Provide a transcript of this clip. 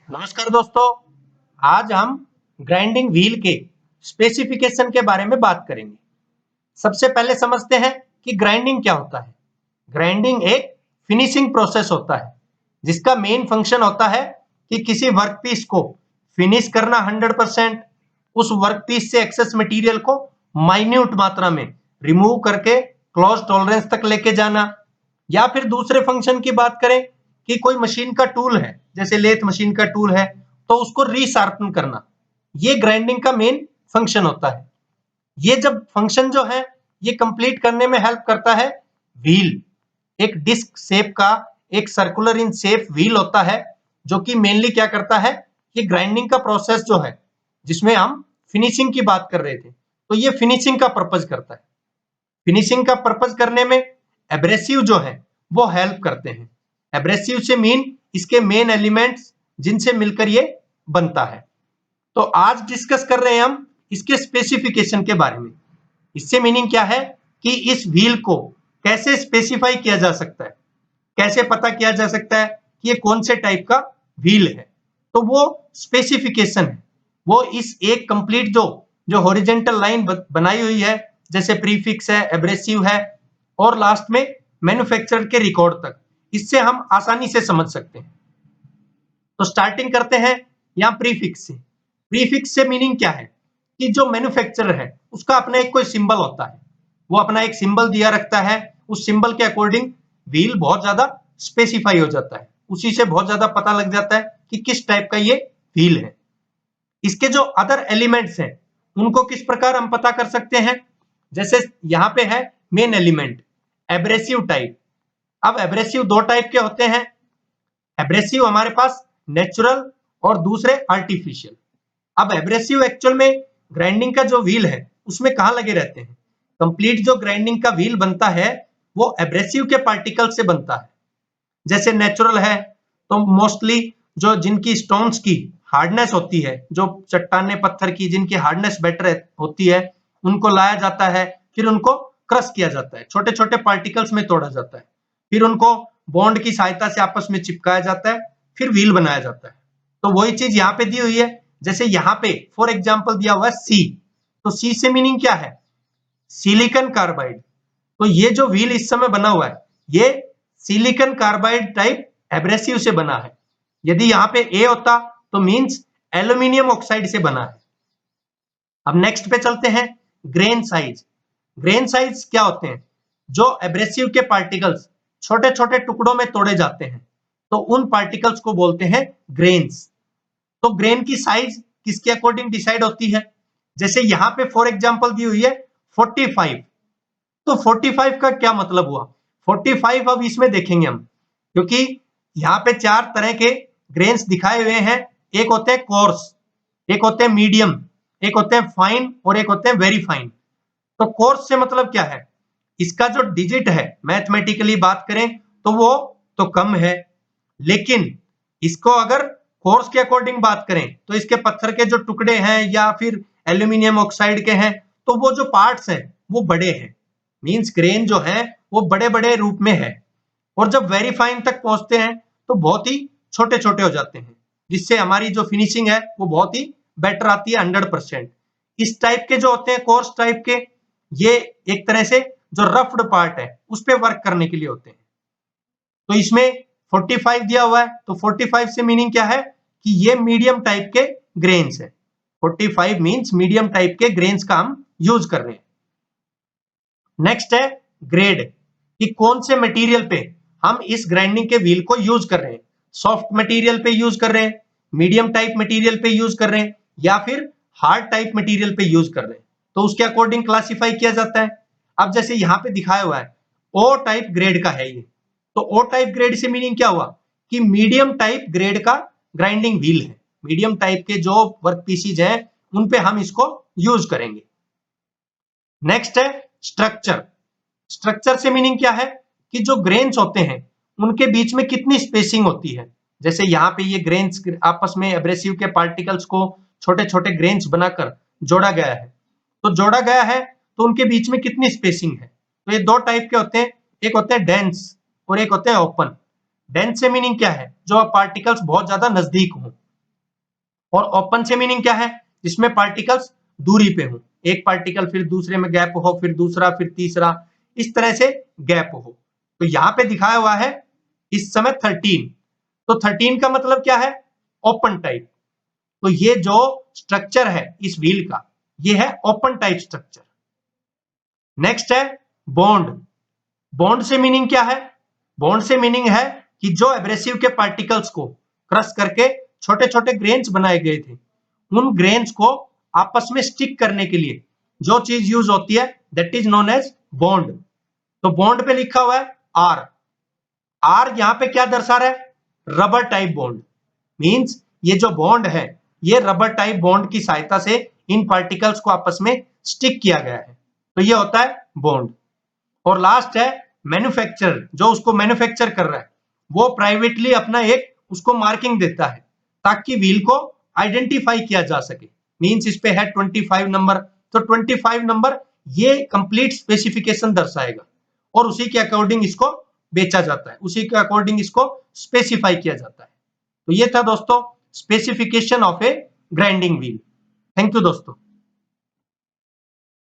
नमस्कार दोस्तों, आज हम ग्राइंडिंग व्हील के स्पेसिफिकेशन के बारे में बात करेंगे। सबसे पहले समझते हैं कि ग्राइंडिंग क्या होता है। ग्राइंडिंग एक फिनिशिंग प्रोसेस होता है जिसका मेन फंक्शन होता है कि किसी वर्कपीस को फिनिश करना 100%, उस वर्कपीस से एक्सेस मटेरियल को माइन्यूट मात्रा में रिमूव करके क्लोज टॉलरेंस तक लेके जाना, या फिर दूसरे फंक्शन की बात करें कि कोई मशीन का टूल है, जैसे लेथ मशीन का टूल है, तो उसको रीशार्पन करना, ये ग्राइंडिंग का मेन फंक्शन होता है। ये जब फंक्शन जो है ये कंप्लीट करने में हेल्प करता है व्हील, एक डिस्क शेप का एक सर्कुलर इन शेप व्हील होता है जो कि मेनली क्या करता है कि ग्राइंडिंग का प्रोसेस जो है जिसमें हम फिनिशिंग की बात कर रहे थे, तो ये फिनिशिंग का पर्पज करता है। फिनिशिंग का पर्पज करने में एब्रेसिव जो है वो हेल्प करते हैं। एब्रेसिव से मीन इसके मेन एलिमेंट्स जिनसे मिलकर ये बनता है। तो आज डिस्कस कर रहे हैं हम इसके स्पेसिफिकेशन के बारे में। इससे मीनिंग क्या है कि इस व्हील को कैसे स्पेसिफाई किया जा सकता है, कैसे पता किया जा सकता है कि ये कौन से टाइप का व्हील है। तो वो स्पेसिफिकेशन है, वो इस एक कंप्लीट जो जो हॉरिजेंटल लाइन बनाई हुई है, जैसे प्रीफिक्स है, एब्रेसिव है और लास्ट में मैन्युफैक्चरर के रिकॉर्ड तक, इससे हम आसानी से समझ सकते हैं। तो स्टार्टिंग करते हैं यहाँ प्रीफिक्स से। प्रीफिक्स से मीनिंग क्या है कि जो मैन्युफैक्चरर है उसका अपना एक कोई सिंबल होता है, वो अपना एक सिंबल दिया रखता है, उस सिंबल के अकॉर्डिंग व्हील बहुत ज्यादा स्पेसिफाई हो जाता है, उसी से बहुत ज्यादा पता लग जाता है कि किस टाइप का ये व्हील है। इसके जो अदर एलिमेंट्स हैं उनको किस प्रकार हम पता कर सकते हैं, जैसे यहाँ पे है मेन एलिमेंट एब्रेसिव टाइप। अब एब्रेसिव दो टाइप के होते हैं, एब्रेसिव हमारे पास नेचुरल और दूसरे आर्टिफिशियल। अब एब्रेसिव एक्चुअल में ग्राइंडिंग का जो व्हील है उसमें कहाँ लगे रहते हैं। कंप्लीट जो ग्राइंडिंग का व्हील बनता है वो एब्रेसिव के पार्टिकल से बनता है। जैसे नेचुरल है तो मोस्टली जो जिनकी स्टोन्स की हार्डनेस होती है, जो चट्टाने पत्थर की जिनकी हार्डनेस बेटर होती है, उनको लाया जाता है, फिर उनको क्रश किया जाता है, छोटे छोटे पार्टिकल्स में तोड़ा जाता है, फिर उनको बॉन्ड की सहायता से आपस में चिपकाया जाता है, फिर व्हील बनाया जाता है। तो वही चीज यहाँ पे दी हुई है। जैसे यहाँ पे फॉर एग्जाम्पल दिया हुआ है सी, तो सी से मीनिंग क्या है, सिलिकॉन कार्बाइड। तो ये जो व्हील इस समय बना हुआ है ये सिलिकॉन कार्बाइड टाइप एब्रेसिव से बना है। यदि यहाँ पे ए होता तो मींस एल्यूमिनियम ऑक्साइड से बना है। अब नेक्स्ट पे चलते हैं, ग्रेन साइज। ग्रेन साइज क्या होते हैं, जो एब्रेसिव के पार्टिकल्स छोटे छोटे टुकड़ों में तोड़े जाते हैं तो उन पार्टिकल्स को बोलते हैं ग्रेन्स। तो ग्रेन की साइज किसके अकॉर्डिंग डिसाइड होती है, जैसे यहाँ पे फॉर एग्जांपल दी हुई है 45, तो 45 का क्या मतलब हुआ, 45 अब इसमें देखेंगे हम, क्योंकि यहाँ पे चार तरह के ग्रेन्स दिखाए हुए हैं। एक होते हैं कोर्स, एक होते हैं मीडियम, एक होते हैं फाइन और एक होते हैं वेरी फाइन। तो कोर्स से मतलब क्या है, इसका जो डिजिट है मैथमेटिकली बात करें तो वो तो कम है, लेकिन इसको अगर कोर्स के अकॉर्डिंग बात करें तो इसके पत्थर के जो टुकड़े हैं या फिर एल्यूमिनियम ऑक्साइड के हैं तो वो जो पार्ट्स हैं वो बड़े हैं, मींस ग्रेन जो है वो बड़े बड़े रूप में है। और जब वेरी फाइन तक पहुंचते हैं तो बहुत ही छोटे छोटे हो जाते हैं, जिससे हमारी जो फिनिशिंग है वो बहुत ही बेटर आती है 100%। इस टाइप के जो होते हैं कोर्स टाइप के, ये एक तरह से जो रफ्ड पार्ट है उस पर वर्क करने के लिए होते हैं। तो इसमें 45 दिया हुआ है, तो 45 से मीनिंग क्या है कि ये मीडियम टाइप के ग्रेन्स है। 45 मींस मीडियम टाइप के ग्रेन्स का हम यूज कर रहे हैं। नेक्स्ट है ग्रेड, कि कौन से मटेरियल पे हम इस ग्राइंडिंग के व्हील को यूज कर रहे हैं, सॉफ्ट मटेरियल पे यूज कर रहे हैं, मीडियम टाइप मटेरियल पे यूज कर रहे हैं या फिर हार्ड टाइप मटेरियल पे यूज कर रहे हैं, तो उसके अकॉर्डिंग क्लासिफाई किया जाता है। अब जैसे यहाँ पे दिखाया हुआ है ओ टाइप ग्रेड का है ये, तो ओ टाइप ग्रेड से मीनिंग क्या हुआ कि मीडियम टाइप ग्रेड का ग्राइंडिंग व्हील है, मीडियम टाइप के जो वर्क पीसीज हैं उन पे हम इसको यूज करेंगे। नेक्स्ट है स्ट्रक्चर। स्ट्रक्चर से मीनिंग क्या है कि जो ग्रेन्स होते हैं उनके बीच में कितनी स्पेसिंग होती है। जैसे यहाँ पे ये ग्रेन्स आपस में एब्रेसिव के पार्टिकल्स को छोटे छोटे ग्रेन्स बनाकर जोड़ा गया है, तो जोड़ा गया है तो उनके बीच में कितनी स्पेसिंग है। तो ये दो टाइप के होते हैं, एक होते हैं डेंस और एक होते हैं ओपन। डेंस से मीनिंग क्या है, जो पार्टिकल्स बहुत ज्यादा नजदीक हों, और ओपन से मीनिंग क्या है, जिसमें पार्टिकल्स दूरी पे हो, एक पार्टिकल फिर दूसरे में गैप हो, फिर दूसरा, फिर तीसरा, इस तरह से गैप हो। तो यहाँ पे दिखाया हुआ है इस समय 13, तो 13 का मतलब क्या है, ओपन टाइप। तो ये जो स्ट्रक्चर है इस व्हील का, ये है ओपन टाइप स्ट्रक्चर। नेक्स्ट है बॉन्ड। बॉन्ड से मीनिंग क्या है, बॉन्ड से मीनिंग है कि जो एब्रेसिव के पार्टिकल्स को क्रश करके छोटे छोटे ग्रेन्स बनाए गए थे, उन ग्रेन्स को आपस में स्टिक करने के लिए जो चीज यूज होती है that is known as bond. तो बॉन्ड पे लिखा हुआ है आर। आर यहां पे क्या दर्शा रहा है, रबर टाइप बॉन्ड। मींस ये जो बॉन्ड है ये रबर टाइप बॉन्ड की सहायता से इन पार्टिकल्स को आपस में स्टिक किया गया है, तो ये होता है बॉन्ड। और लास्ट है मैन्युफैक्चरर, जो उसको मैन्युफैक्चर कर रहा है वो प्राइवेटली अपना एक उसको मार्किंग देता है ताकि व्हील को आइडेंटिफाई किया जा सके। मींस इस पे है 25 नंबर, तो 25 नंबर ये कंप्लीट स्पेसिफिकेशन दर्शाएगा और उसी के अकॉर्डिंग इसको बेचा जाता है, उसी के अकॉर्डिंग इसको स्पेसिफाई किया जाता है। तो ये था दोस्तों specification of A grinding wheel. Thank you दोस्तों।